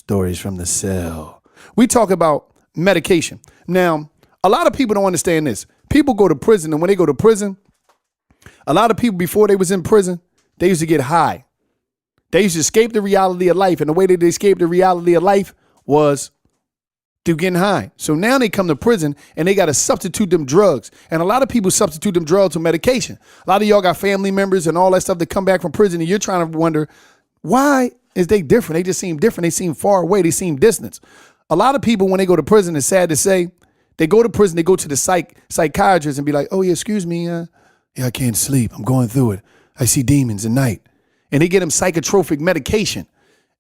Stories from the cell. We talk about medication. Now, a lot of people don't understand this. People go to prison, and when they go to prison, a lot of people before they was in prison, they used to get high. They used to escape the reality of life, and the way that they escaped the reality of life was through getting high. So now they come to prison, and they got to substitute them drugs. And a lot of people substitute them drugs with medication. A lot of y'all got family members and all that stuff that come back from prison, and you're trying to wonder, why is they different? They just seem different. They seem far away. They seem distant. A lot of people, when they go to prison, it's sad to say, they go to prison, they go to the psychiatrist and be like, oh, yeah, excuse me. Yeah, I can't sleep. I'm going through it. I see demons at night. And they get them psychotropic medication.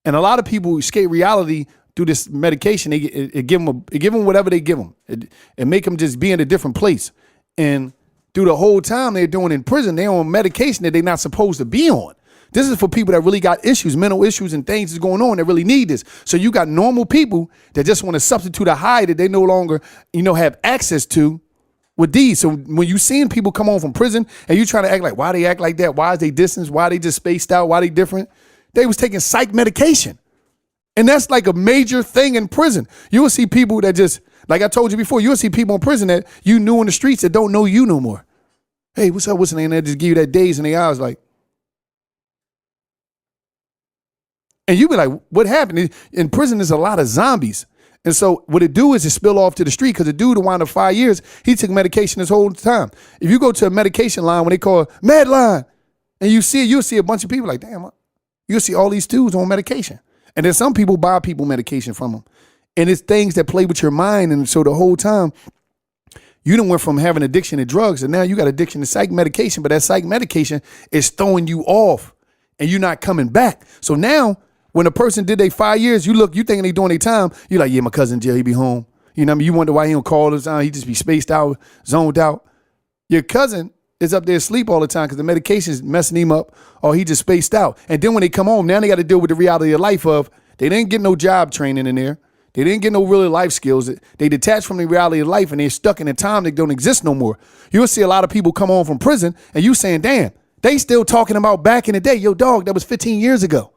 And a lot of people escape reality through this medication. They give them whatever they give them. It make them just be in a different place. And through the whole time they're doing in prison, they're on medication that they're not supposed to be on. This is for people that really got issues, mental issues and things that's going on that really need this. So you got normal people that just want to substitute a high that they no longer, have access to with these. So when you seeing people come home from prison and you trying to act like, why they act like that? Why is they distance? Why they just spaced out? Why they different? They was taking psych medication. And that's like a major thing in prison. You will see people that just, like I told you before, you'll see people in prison that you knew in the streets that don't know you no more. Hey, what's up? What's the name? They just give you that daze in the eyes like, and you be like, what happened? In prison, there's a lot of zombies. And so what it do is it spill off to the street because the dude who wound up 5 years, he took medication this whole time. If you go to a medication line when they call med line and you see it, you'll see a bunch of people like, damn, you'll see all these dudes on medication. And then some people buy people medication from them. And it's things that play with your mind. And so the whole time, you done went from having addiction to drugs and now you got addiction to psych medication, but that psych medication is throwing you off and you're not coming back. So now, when a person did their 5 years, you thinking they doing their time, you're like, yeah, my cousin in jail, he be home. You know what I mean? You wonder why he don't call us on. He just be spaced out, zoned out. Your cousin is up there asleep all the time because the medication is messing him up or he just spaced out. And then when they come home, now they got to deal with the reality of life of they didn't get no job training in there. They didn't get no really life skills. They detached from the reality of life and they're stuck in a time that don't exist no more. You'll see a lot of people come home from prison and you saying, damn, they still talking about back in the day. Yo, dog, that was 15 years ago.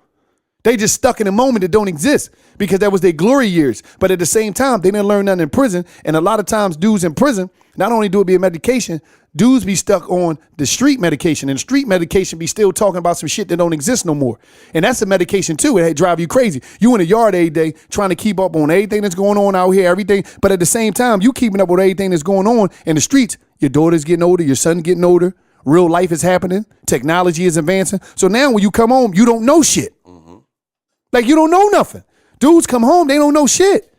They just stuck in a moment that don't exist because that was their glory years. But at the same time, they didn't learn nothing in prison. And a lot of times dudes in prison, not only do it be a medication, dudes be stuck on the street medication and the street medication be still talking about some shit that don't exist no more. And that's a medication too. It drive you crazy. You in the yard every day trying to keep up on everything that's going on out here, everything. But at the same time, you keeping up with everything that's going on in the streets. Your daughter's getting older, your son's getting older. Real life is happening. Technology is advancing. So now when you come home, you don't know shit. Like you don't know nothing. Dudes come home, they don't know shit.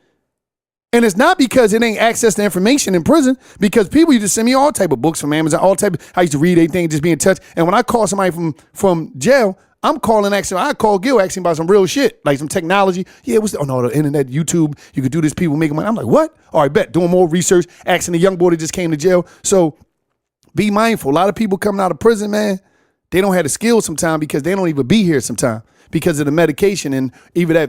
And it's not because it ain't access to information in prison, because people used to send me all type of books from Amazon, all type of, I used to read anything, just be in touch. And when I call somebody from jail, I'm calling asking, I call Gil asking about some real shit, like some technology. Yeah, what's the internet, YouTube, you could do this, people making money. I'm like, what? All right, bet, doing more research, asking the young boy that just came to jail. So be mindful. A lot of people coming out of prison, man, they don't have the skills sometimes because they don't even be here sometimes. Because of the medication and either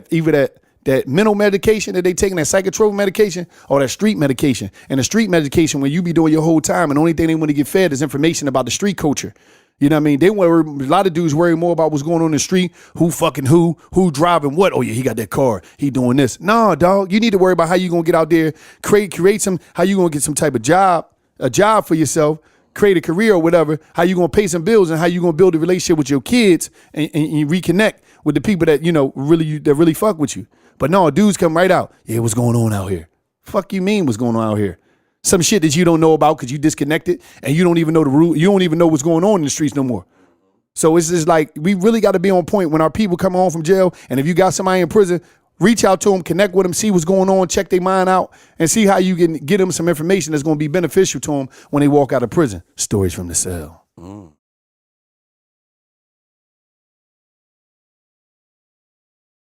that mental medication that they taking, that psychotropic medication, or that street medication. And the street medication, when you be doing your whole time, and the only thing they want to get fed is information about the street culture. You know what I mean? They worry, a lot of dudes worry more about what's going on in the street, who fucking who driving what. Oh yeah, he got that car, he doing this. Nah, dog, you need to worry about how you gonna get out there, create some, how you gonna get some type of job, a job for yourself, create a career or whatever, how you gonna pay some bills and how you gonna build a relationship with your kids and you reconnect with the people that, really fuck with you. But no, dudes come right out. Yeah, what's going on out here? Fuck you mean what's going on out here? Some shit that you don't know about because you disconnected and you don't even know the rule. You don't even know what's going on in the streets no more. So it's just like, we really got to be on point when our people come home from jail. And if you got somebody in prison, reach out to them, connect with them, see what's going on, check their mind out, and see how you can get them some information that's going to be beneficial to them when they walk out of prison. Stories from the cell.